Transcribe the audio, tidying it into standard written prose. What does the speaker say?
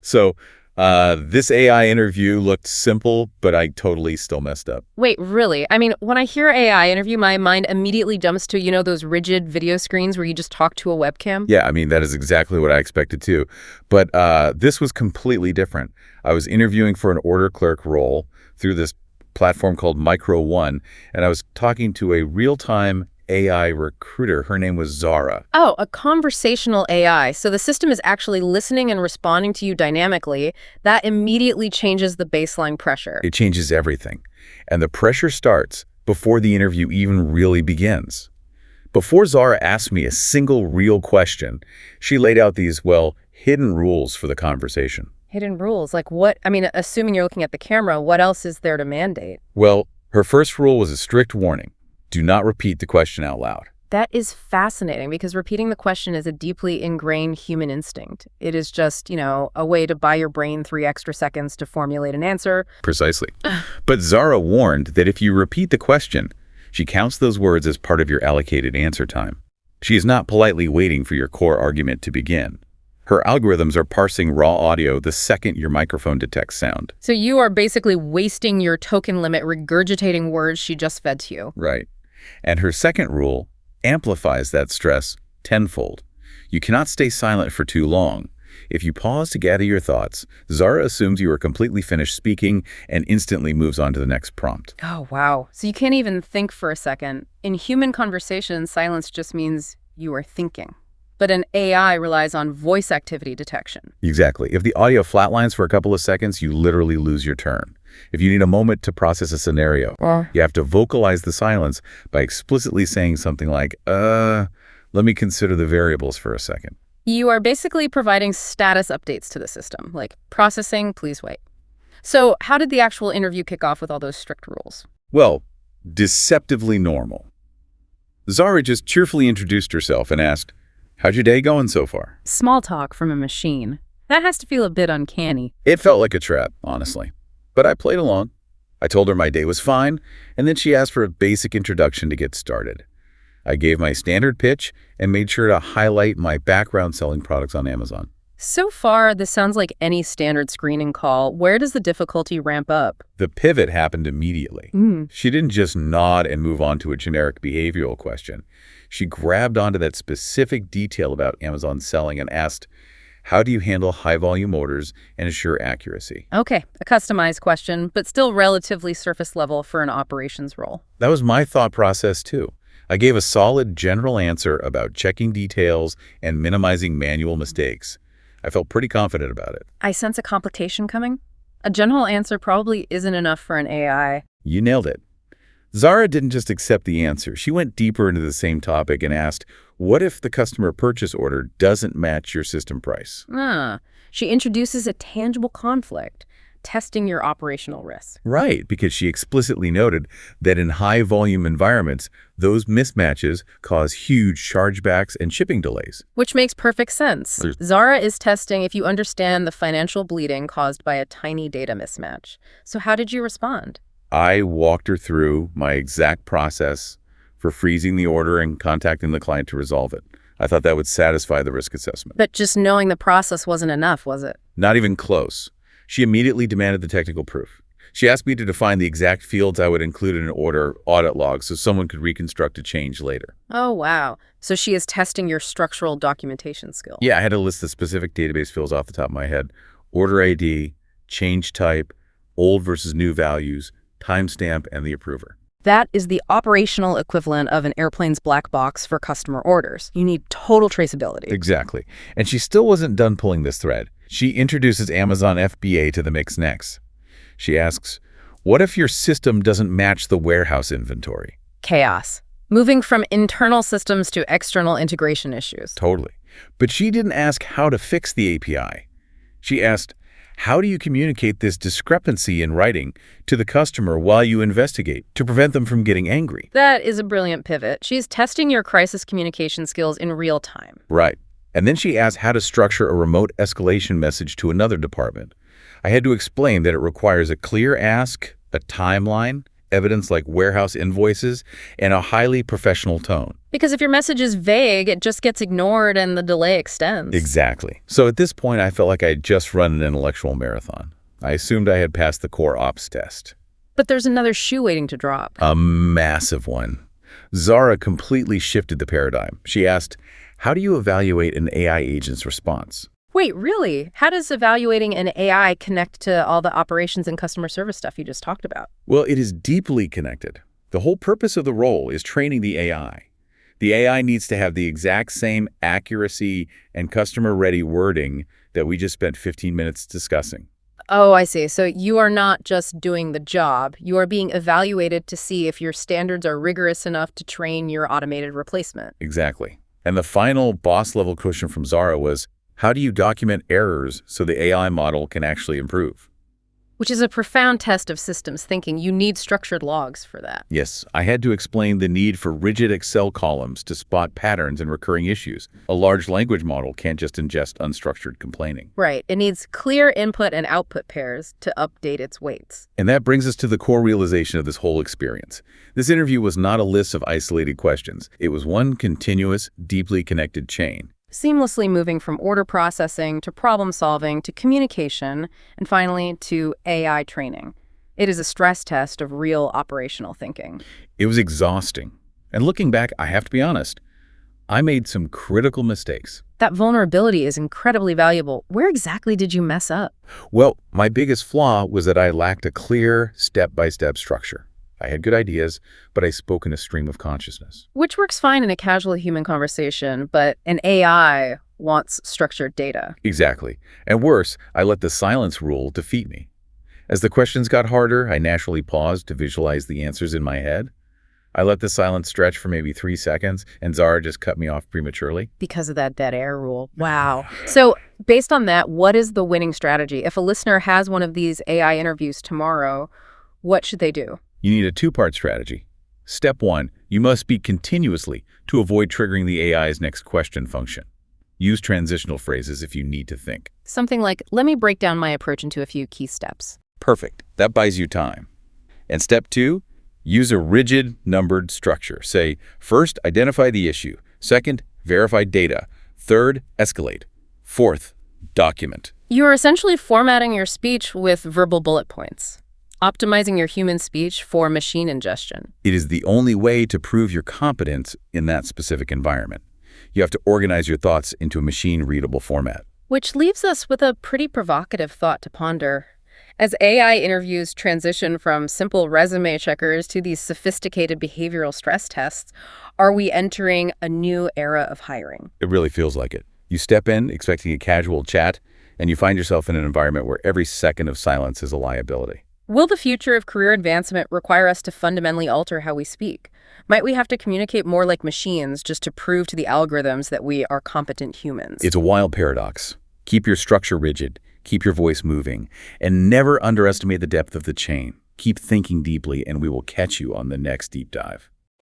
So this AI interview looked simple, but I totally still messed up. Wait, really? I mean, when I hear AI interview, my mind immediately jumps to, those rigid video screens where you just talk to a webcam. Yeah, I mean, that is exactly what I expected too. But this was completely different. I was interviewing for an order clerk role through this platform called Micro1, and I was talking to a real-time AI recruiter. Her name was Zara. Oh, a conversational AI. So the system is actually listening and responding to you dynamically. That immediately changes the baseline pressure. It changes everything. And the pressure starts before the interview even really begins. Before Zara asked me a single real question, she laid out these, well, hidden rules for the conversation. Hidden rules? Like what? I mean, assuming you're looking at the camera, what else is there to mandate? Well, her first rule was a strict warning. Do not repeat the question out loud. That is fascinating because repeating the question is a deeply ingrained human instinct. It is just, a way to buy your brain 3 extra seconds to formulate an answer. Precisely. But Zara warned that if you repeat the question, she counts those words as part of your allocated answer time. She is not politely waiting for your core argument to begin. Her algorithms are parsing raw audio the second your microphone detects sound. So you are basically wasting your token limit regurgitating words she just fed to you. Right. And her second rule amplifies that stress tenfold. You cannot stay silent for too long. If you pause to gather your thoughts, Zara assumes you are completely finished speaking and instantly moves on to the next prompt. Oh, wow. So you can't even think for a second. In human conversation, silence just means you are thinking. But an AI relies on voice activity detection. Exactly. If the audio flatlines for a couple of seconds, you literally lose your turn. If you need a moment to process a scenario, you have to vocalize the silence by explicitly saying something like, let me consider the variables for a second. You are basically providing status updates to the system, like processing, please wait. So how did the actual interview kick off with all those strict rules? Well, deceptively normal. Zara just cheerfully introduced herself and asked, how's your day going so far? Small talk from a machine. That has to feel a bit uncanny. It felt like a trap, honestly. But I played along. I told her my day was fine, and then she asked for a basic introduction to get started. I gave my standard pitch and made sure to highlight my background selling products on Amazon. So far, this sounds like any standard screening call. Where does the difficulty ramp up? The pivot happened immediately. She didn't just nod and move on to a generic behavioral question. She grabbed onto that specific detail about Amazon selling and asked, how do you handle high-volume orders and assure accuracy? Okay, a customized question, but still relatively surface level for an operations role. That was my thought process, too. I gave a solid general answer about checking details and minimizing manual mistakes. I felt pretty confident about it. I sense a complication coming. A general answer probably isn't enough for an AI. You nailed it. Zara didn't just accept the answer. She went deeper into the same topic and asked, what if the customer purchase order doesn't match your system price? She introduces a tangible conflict, testing your operational risk. Right, because she explicitly noted that in high-volume environments, those mismatches cause huge chargebacks and shipping delays. Which makes perfect sense. Zara is testing if you understand the financial bleeding caused by a tiny data mismatch. So how did you respond? I walked her through my exact process for freezing the order and contacting the client to resolve it. I thought that would satisfy the risk assessment. But just knowing the process wasn't enough, was it? Not even close. She immediately demanded the technical proof. She asked me to define the exact fields I would include in an order audit log so someone could reconstruct a change later. Oh, wow. So she is testing your structural documentation skill. Yeah, I had to list the specific database fields off the top of my head. Order ID, change type, old versus new values, timestamp, and the approver. That is the operational equivalent of an airplane's black box for customer orders. You need total traceability. Exactly. And she still wasn't done pulling this thread. She introduces Amazon FBA to the mix next. She asks, what if your system doesn't match the warehouse inventory? Chaos. Moving from internal systems to external integration issues. Totally. But she didn't ask how to fix the API. She asked, how do you communicate this discrepancy in writing to the customer while you investigate to prevent them from getting angry? That is a brilliant pivot. She's testing your crisis communication skills in real time. Right. And then she asked how to structure a remote escalation message to another department. I had to explain that it requires a clear ask, a timeline, evidence like warehouse invoices, and a highly professional tone. Because if your message is vague, it just gets ignored and the delay extends. Exactly. So at this point, I felt like I had just run an intellectual marathon. I assumed I had passed the core ops test. But there's another shoe waiting to drop. A massive one. Zara completely shifted the paradigm. She asked, how do you evaluate an AI agent's response? Wait, really? How does evaluating an AI connect to all the operations and customer service stuff you just talked about? Well, it is deeply connected. The whole purpose of the role is training the AI. The AI needs to have the exact same accuracy and customer-ready wording that we just spent 15 minutes discussing. Oh, I see. So you are not just doing the job. You are being evaluated to see if your standards are rigorous enough to train your automated replacement. Exactly. And the final boss-level question from Zara was, how do you document errors so the AI model can actually improve? Which is a profound test of systems thinking. You need structured logs for that. Yes, I had to explain the need for rigid Excel columns to spot patterns and recurring issues. A large language model can't just ingest unstructured complaining. Right. It needs clear input and output pairs to update its weights. And that brings us to the core realization of this whole experience. This interview was not a list of isolated questions. It was one continuous, deeply connected chain. Seamlessly moving from order processing to problem solving to communication and finally to AI training. It is a stress test of real operational thinking. It was exhausting. And looking back, I have to be honest, I made some critical mistakes. That vulnerability is incredibly valuable. Where exactly did you mess up? Well, my biggest flaw was that I lacked a clear step-by-step structure. I had good ideas, but I spoke in a stream of consciousness. Which works fine in a casual human conversation, but an AI wants structured data. Exactly. And worse, I let the silence rule defeat me. As the questions got harder, I naturally paused to visualize the answers in my head. I let the silence stretch for maybe 3 seconds, and Zara just cut me off prematurely. Because of that dead air rule. Wow. So based on that, what is the winning strategy? If a listener has one of these AI interviews tomorrow, what should they do? You need a 2-part strategy. Step 1, you must speak continuously to avoid triggering the AI's next question function. Use transitional phrases if you need to think. Something like, let me break down my approach into a few key steps. Perfect. That buys you time. And step 2, use a rigid, numbered structure. Say, first, identify the issue. Second, verify data. Third, escalate. Fourth, document. You're essentially formatting your speech with verbal bullet points, optimizing your human speech for machine ingestion. It is the only way to prove your competence in that specific environment. You have to organize your thoughts into a machine-readable format. Which leaves us with a pretty provocative thought to ponder. As AI interviews transition from simple resume checkers to these sophisticated behavioral stress tests, are we entering a new era of hiring? It really feels like it. You step in expecting a casual chat, and you find yourself in an environment where every second of silence is a liability. Will the future of career advancement require us to fundamentally alter how we speak? Might we have to communicate more like machines just to prove to the algorithms that we are competent humans? It's a wild paradox. Keep your structure rigid, keep your voice moving, and never underestimate the depth of the chain. Keep thinking deeply, and we will catch you on the next deep dive.